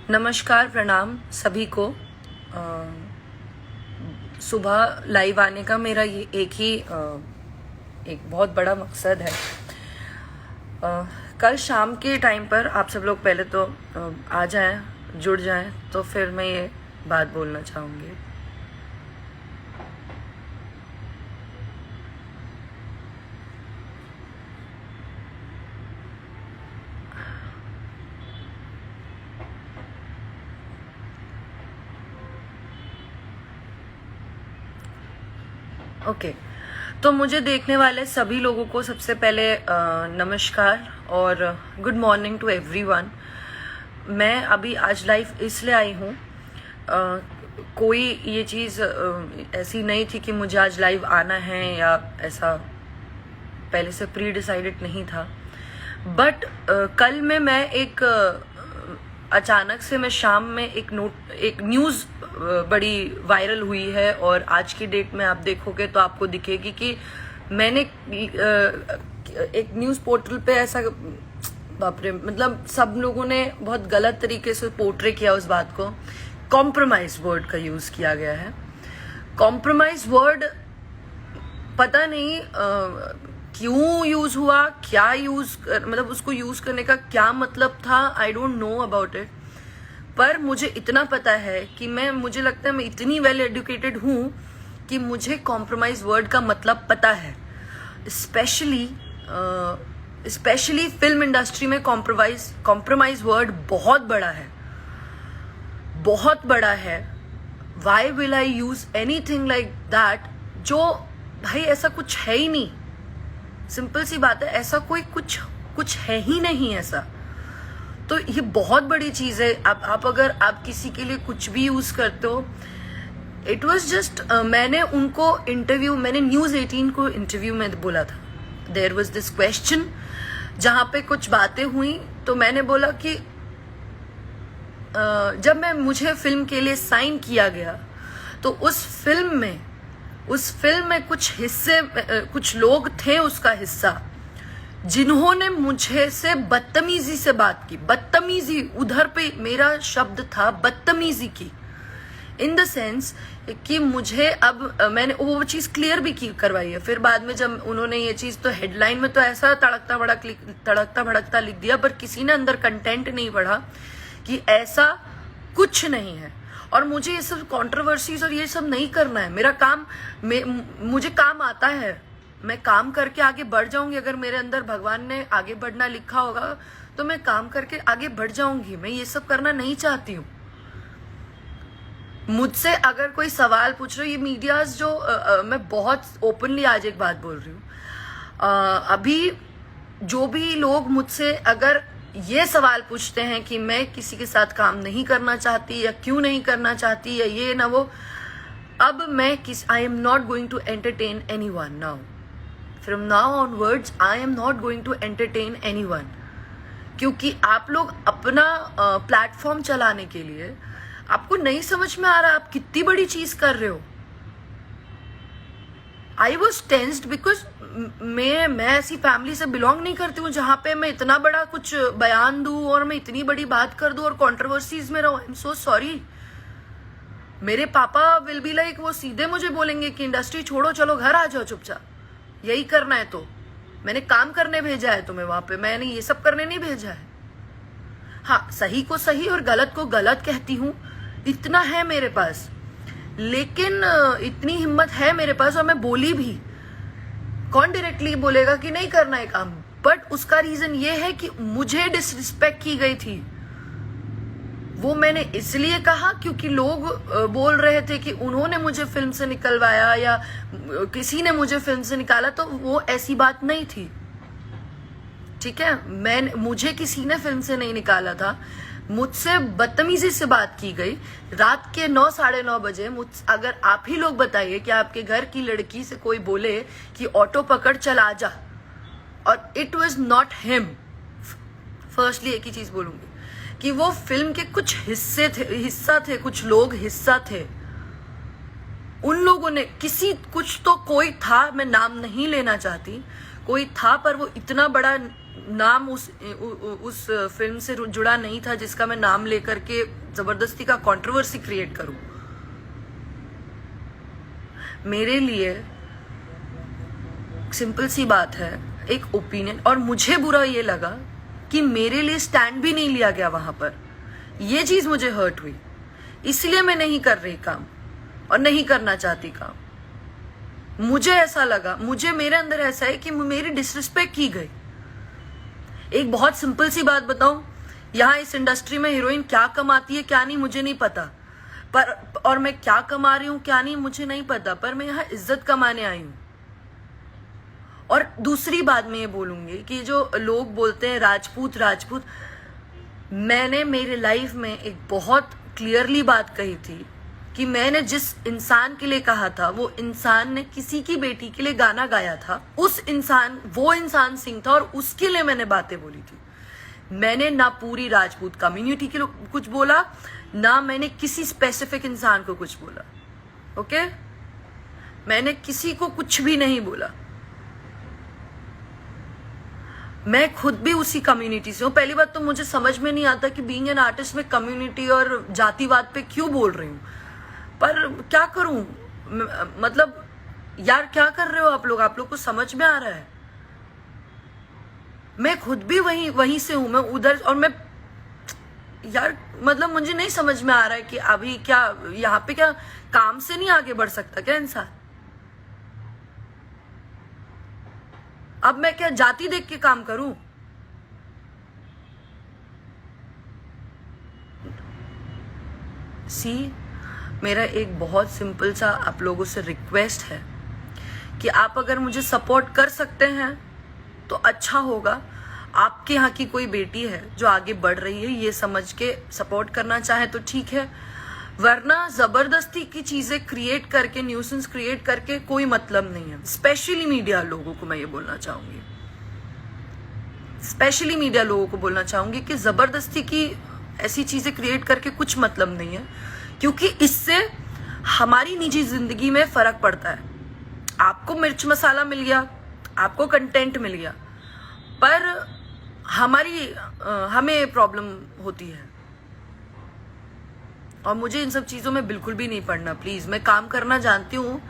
नमस्कार, प्रणाम सभी को। सुबह लाइव आने का मेरा ये एक बहुत बड़ा मकसद है। कल शाम के टाइम पर आप सब लोग पहले तो आ जाएं, जुड़ जाएं, तो फिर मैं ये बात बोलना चाहूँगी। ओके, तो मुझे देखने वाले सभी लोगों को सबसे पहले नमस्कार और गुड मॉर्निंग टू एवरीवन। मैं अभी आज लाइव इसलिए आई हूँ, कोई ये चीज़ ऐसी नहीं थी कि मुझे आज लाइव आना है या ऐसा पहले से प्री डिसाइडेड नहीं था। बट कल में मैं एक अचानक से मैं शाम में एक न्यूज़ बड़ी वायरल हुई है और आज की डेट में आप देखोगे तो आपको दिखेगी कि मैंने एक न्यूज़ पोर्टल पे ऐसा, बाप रे, मतलब सब लोगों ने बहुत गलत तरीके से पोर्ट्रे किया उस बात को। कॉम्प्रोमाइज वर्ड का यूज़ किया गया है। कॉम्प्रोमाइज वर्ड पता नहीं क्यों यूज हुआ, क्या मतलब उसको यूज करने का क्या मतलब था, I don't know about it. पर मुझे इतना पता है कि मुझे लगता है मैं इतनी वेल एजुकेटेड हूँ कि मुझे कॉम्प्रोमाइज वर्ड का मतलब पता है। स्पेशली फिल्म इंडस्ट्री में कॉम्प्रोमाइज वर्ड बहुत बड़ा है, बहुत बड़ा है। Why will I use anything like that? जो भाई ऐसा कुछ है ही नहीं। सिंपल सी बात है, ऐसा कोई कुछ है ही नहीं ऐसा। तो ये बहुत बड़ी चीज है। आप अगर आप किसी के लिए कुछ भी यूज करते हो, इट वाज जस्ट मैंने न्यूज़ 18 को इंटरव्यू में बोला था। देयर वाज दिस क्वेश्चन जहां पे कुछ बातें हुई, तो मैंने बोला कि जब मुझे फिल्म के लिए साइन किया गया तो उस फिल्म में कुछ लोग थे उसका हिस्सा, जिन्होंने मुझे से बदतमीजी से बात की। बदतमीजी, उधर पे मेरा शब्द था बदतमीजी की, इन द सेंस कि मुझे मैंने वो चीज क्लियर भी करवाई है। फिर बाद में जब उन्होंने ये चीज, तो हेडलाइन में तो ऐसा तड़कता भड़कता लिख दिया, पर किसी ने अंदर कंटेंट नहीं पढ़ा कि ऐसा कुछ नहीं है। और मुझे ये सब कंट्रोवर्सीज और ये सब नहीं करना है। मेरा काम, मुझे काम आता है, मैं काम करके आगे बढ़ जाऊंगी। अगर मेरे अंदर भगवान ने आगे बढ़ना लिखा होगा तो मैं काम करके आगे बढ़ जाऊंगी। मैं ये सब करना नहीं चाहती हूँ। मुझसे अगर कोई सवाल पूछ रहे हो, ये मीडियाज जो मैं बहुत ओपनली आज एक बात बोल रही हूँ, अभी जो भी लोग मुझसे अगर ये सवाल पूछते हैं कि मैं किसी के साथ काम नहीं करना चाहती या क्यों नहीं करना चाहती या ये ना वो, अब I am not going to entertain anyone now. From now onwards I am not going to entertain anyone, क्योंकि आप लोग अपना प्लेटफॉर्म चलाने के लिए, आपको नहीं समझ में आ रहा आप कितनी बड़ी चीज कर रहे हो। आई वॉज टेंस्ड बिकॉज मैं ऐसी फैमिली से बिलोंग नहीं करती हूँ जहां पे मैं इतना बड़ा कुछ बयान दूं और मैं इतनी बड़ी बात कर दूं और कंट्रोवर्सीज में रहूं। I am so sorry. मेरे पापा विल बी लाइक, वो सीधे मुझे बोलेंगे कि इंडस्ट्री छोड़ो, चलो घर आ जाओ चुपचाप, यही करना है तो। मैंने काम करने भेजा है तुम्हें वहां पे, मैंने ये सब करने नहीं भेजा है। हाँ, सही को सही और गलत को गलत कहती हूँ, इतना है मेरे पास। लेकिन इतनी हिम्मत है मेरे पास, और मैं बोली भी। कौन डायरेक्टली बोलेगा कि नहीं करना है काम? बट उसका रीजन ये है कि मुझे डिसरिस्पेक्ट की गई थी। वो मैंने इसलिए कहा क्योंकि लोग बोल रहे थे कि उन्होंने मुझे फिल्म से निकलवाया या किसी ने मुझे फिल्म से निकाला, तो वो ऐसी बात नहीं थी। ठीक है, मुझे किसी ने फिल्म से नहीं निकाला था। मुझसे बदतमीजी से बात की गई रात के 9, 9:30 बजे। अगर आप ही लोग बताइए कि आपके घर की लड़की से कोई बोले कि ऑटो पकड़ चला जा, और it was not him. Firstly एक ही चीज बोलूंगी, कि वो फिल्म के कुछ हिस्सा थे, कुछ लोग हिस्सा थे। उन लोगों ने कुछ तो कोई था, मैं नाम नहीं लेना चाहती, कोई था, पर वो इतना बड़ा नाम उस फिल्म से जुड़ा नहीं था जिसका मैं नाम लेकर के जबरदस्ती का कंट्रोवर्सी क्रिएट करूं। मेरे लिए सिंपल सी बात है, एक ओपिनियन, और मुझे बुरा ये लगा कि मेरे लिए स्टैंड भी नहीं लिया गया वहां पर। ये चीज मुझे हर्ट हुई, इसलिए मैं नहीं कर रही काम और नहीं करना चाहती काम। मुझे ऐसा लगा, मेरे अंदर ऐसा है कि मेरी डिसरिस्पेक्ट की गई। एक बहुत सिंपल सी बात बताऊं, यहाँ इस इंडस्ट्री में हीरोइन क्या कमाती है क्या नहीं मुझे नहीं पता, पर और मैं क्या कमा रही हूं क्या नहीं मुझे नहीं पता, पर मैं यहाँ इज्जत कमाने आई हूं। और दूसरी बात मैं ये बोलूंगी कि जो लोग बोलते हैं राजपूत राजपूत, मैंने मेरे लाइफ में एक बहुत क्लियरली बात कही थी कि मैंने जिस इंसान के लिए कहा था, वो इंसान ने किसी की बेटी के लिए गाना गाया था। वो इंसान सिंह था और उसके लिए मैंने बातें बोली थी। मैंने ना पूरी राजपूत कम्युनिटी के लिए कुछ बोला, ना मैंने किसी स्पेसिफिक इंसान को कुछ बोला। ओके, मैंने किसी को कुछ भी नहीं बोला। मैं खुद भी उसी कम्युनिटी से हूँ। पहली बात तो मुझे समझ में नहीं आता कि बीइंग एन आर्टिस्ट में कम्युनिटी और जातिवाद पे क्यों बोल रही हूँ, पर क्या करूं, मतलब यार क्या कर रहे हो आप लोग को समझ में आ रहा है? मैं खुद भी वहीं से हूं, मैं उधर, और मैं यार मतलब मुझे नहीं समझ में आ रहा है कि अभी क्या यहाँ पे क्या काम से नहीं आगे बढ़ सकता क्या इंसान? अब मैं क्या जाति देख के काम करूं? मेरा एक बहुत सिंपल सा आप लोगों से रिक्वेस्ट है कि आप अगर मुझे सपोर्ट कर सकते हैं तो अच्छा होगा। आपके यहाँ की कोई बेटी है जो आगे बढ़ रही है, ये समझ के सपोर्ट करना चाहे तो ठीक है, वरना जबरदस्ती की चीजें क्रिएट करके, न्यूसेंस क्रिएट करके कोई मतलब नहीं है। स्पेशली मीडिया लोगों को मैं ये बोलना चाहूंगी, कि जबरदस्ती की ऐसी चीजें क्रिएट करके कुछ मतलब नहीं है, क्योंकि इससे हमारी निजी जिंदगी में फर्क पड़ता है। आपको मिर्च मसाला मिल गया, आपको कंटेंट मिल गया, पर हमें प्रॉब्लम होती है। और मुझे इन सब चीजों में बिल्कुल भी नहीं पड़ना। प्लीज, मैं काम करना जानती हूँ,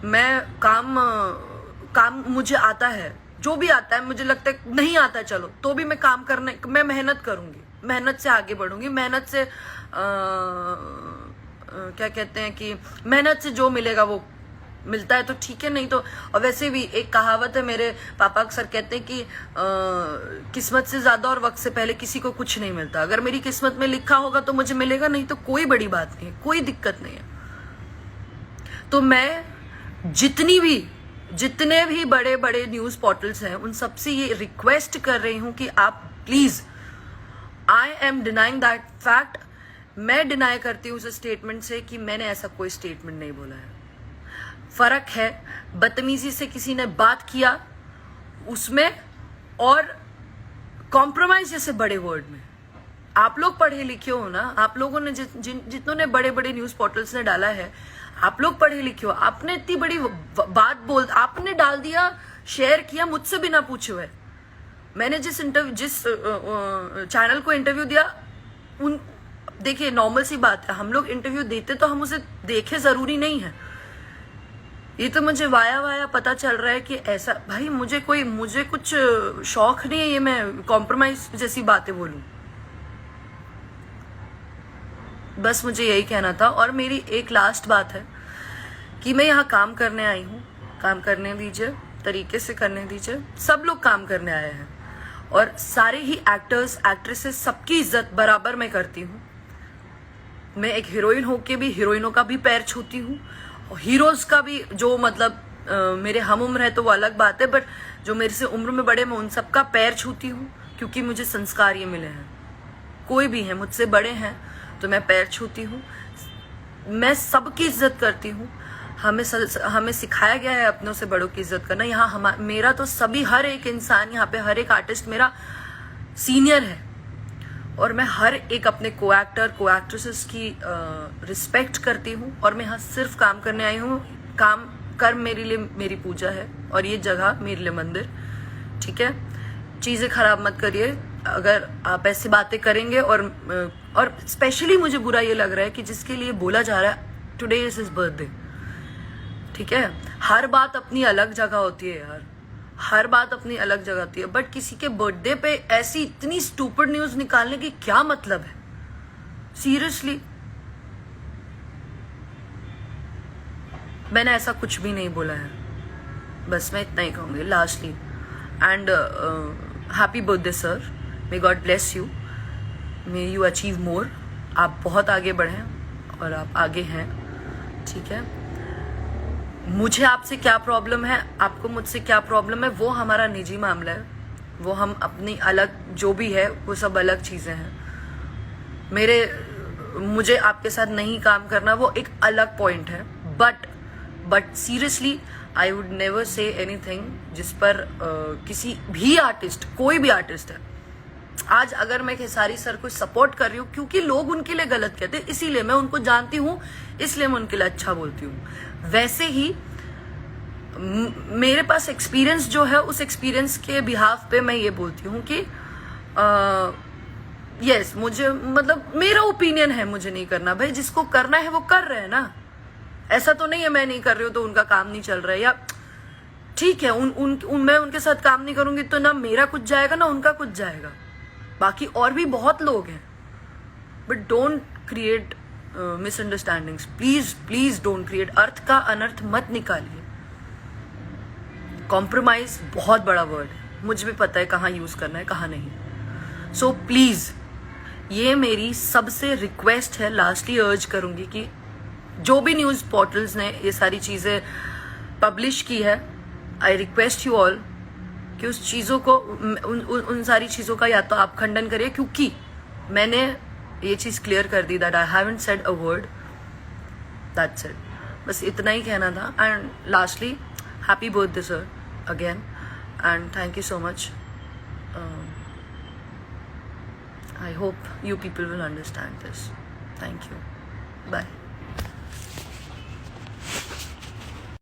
मैं काम मुझे आता है, जो भी आता है। मुझे लगता है नहीं आता चलो तो भी मैं मेहनत करूंगी, मेहनत से आगे बढ़ूंगी, मेहनत से क्या कहते हैं कि मेहनत से जो मिलेगा वो मिलता है तो ठीक है, नहीं तो। और वैसे भी एक कहावत है, मेरे पापा अक्सर कहते हैं कि किस्मत से ज्यादा और वक्त से पहले किसी को कुछ नहीं मिलता। अगर मेरी किस्मत में लिखा होगा तो मुझे मिलेगा, नहीं तो कोई बड़ी बात नहीं है, कोई दिक्कत नहीं है। तो मैं जितने भी बड़े बड़े न्यूज पोर्टल्स हैं उन सबसे ये रिक्वेस्ट कर रही हूं कि आप please, I am denying that fact, मैं डिनाई करती हूँ उस स्टेटमेंट से कि मैंने ऐसा कोई स्टेटमेंट नहीं बोला है। फर्क है बदतमीजी से किसी ने बात किया उसमें, और कॉम्प्रोमाइज जैसे बड़े वर्ड में। आप लोग पढ़े लिखे हो ना, आप लोगों ने जितनों ने बड़े बड़े न्यूज पोर्टल्स ने डाला है, आप लोग पढ़े लिखे हो, आपने इतनी बड़ी बात आपने डाल दिया, शेयर किया मुझसे बिना पूछे हुए। मैंने जिस चैनल को इंटरव्यू दिया, देखिए नॉर्मल सी बात है, हम लोग इंटरव्यू देते तो हम उसे देखे जरूरी नहीं है। ये तो मुझे वाया पता चल रहा है कि ऐसा, भाई मुझे कुछ शौक नहीं है ये मैं कॉम्प्रोमाइज जैसी बातें बोलूं। बस मुझे यही कहना था। और मेरी एक लास्ट बात है कि मैं यहाँ काम करने आई हूँ, काम करने दीजिए, तरीके से करने दीजिए। सब लोग काम करने आए हैं और सारे ही एक्टर्स एक्ट्रेसेस सबकी इज्जत बराबर मैं करती हूँ। मैं एक हीरोइन होके भी हीरोइनों का भी पैर छूती हूँ, और हीरोज का भी, जो मतलब मेरे हम उम्र है तो वो अलग बात है, बट जो मेरे से उम्र में बड़े मैं उन सबका पैर छूती हूँ, क्योंकि मुझे संस्कार ये मिले हैं। कोई भी है मुझसे बड़े हैं तो मैं पैर छूती हूँ, मैं सबकी इज्जत करती हूँ। हमें सिखाया गया है अपनों से बड़ों की इज्जत करना। यहाँ मेरा तो हर एक इंसान, यहाँ पे हर एक आर्टिस्ट मेरा सीनियर है, और मैं हर एक अपने को एक्टर को एक्ट्रेसेस की रिस्पेक्ट करती हूँ, और मैं यहाँ सिर्फ काम करने आई हूँ। काम कर्म मेरे लिए मेरी पूजा है, और ये जगह मेरे लिए मंदिर। ठीक है, चीजें खराब मत करिए अगर आप ऐसी बातें करेंगे। और स्पेशली मुझे बुरा ये लग रहा है कि जिसके लिए बोला जा रहा है टुडे इज हिज बर्थडे। ठीक है, हर बात अपनी अलग जगह होती है यार, हर बात अपनी अलग जगह होती है, बट किसी के बर्थडे पे ऐसी इतनी स्टूपिड न्यूज निकालने की क्या मतलब है? सीरियसली, मैंने ऐसा कुछ भी नहीं बोला है, बस मैं इतना ही कहूंगी lastly. And happy birthday sir, may God bless you, may you achieve more. आप बहुत आगे बढ़े और आप आगे हैं। ठीक है, मुझे आपसे क्या प्रॉब्लम है, आपको मुझसे क्या प्रॉब्लम है, वो हमारा निजी मामला है। वो हम अपनी अलग जो भी है वो सब अलग चीजें हैं। मुझे आपके साथ नहीं काम करना वो एक अलग पॉइंट है। But seriously I would never say anything जिस पर किसी भी आर्टिस्ट, कोई भी आर्टिस्ट है, आज अगर मैं खेसारी सर को सपोर्ट कर रही हूँ क्योंकि लोग उनके लिए गलत कहते हैं, इसीलिए मैं उनको जानती हूँ, इसलिए मैं उनके लिए अच्छा बोलती हूँ। वैसे ही मेरे पास एक्सपीरियंस जो है, उस एक्सपीरियंस के बिहाफ पे मैं ये बोलती हूँ कि यस, मुझे मतलब मेरा ओपिनियन है, मुझे नहीं करना। भाई जिसको करना है वो कर रहे हैं ना, ऐसा तो नहीं है मैं नहीं कर रही हूँ तो उनका काम नहीं चल रहा है, या ठीक है मैं उनके साथ काम नहीं करूंगी तो ना मेरा कुछ जाएगा ना उनका कुछ जाएगा। बाकी और भी बहुत लोग हैं, but don't create misunderstandings, please please don't create. अर्थ का अनर्थ मत निकालिए। कॉम्प्रोमाइज बहुत बड़ा वर्ड है, मुझे भी पता है कहाँ यूज करना है कहाँ नहीं। सो प्लीज, ये मेरी सबसे रिक्वेस्ट है, लास्टली अर्ज करूंगी कि जो भी न्यूज पोर्टल्स ने ये सारी चीजें पब्लिश की है, आई रिक्वेस्ट यू ऑल कि उस चीजों को उन सारी चीजों का या तो आप खंडन करिए, क्योंकि मैंने ये चीज क्लियर कर दी that I haven't said a word, that's it. बस इतना ही कहना था। And lastly happy birthday sir again, and thank you so much. I hope you people will understand this. Thank you. Bye.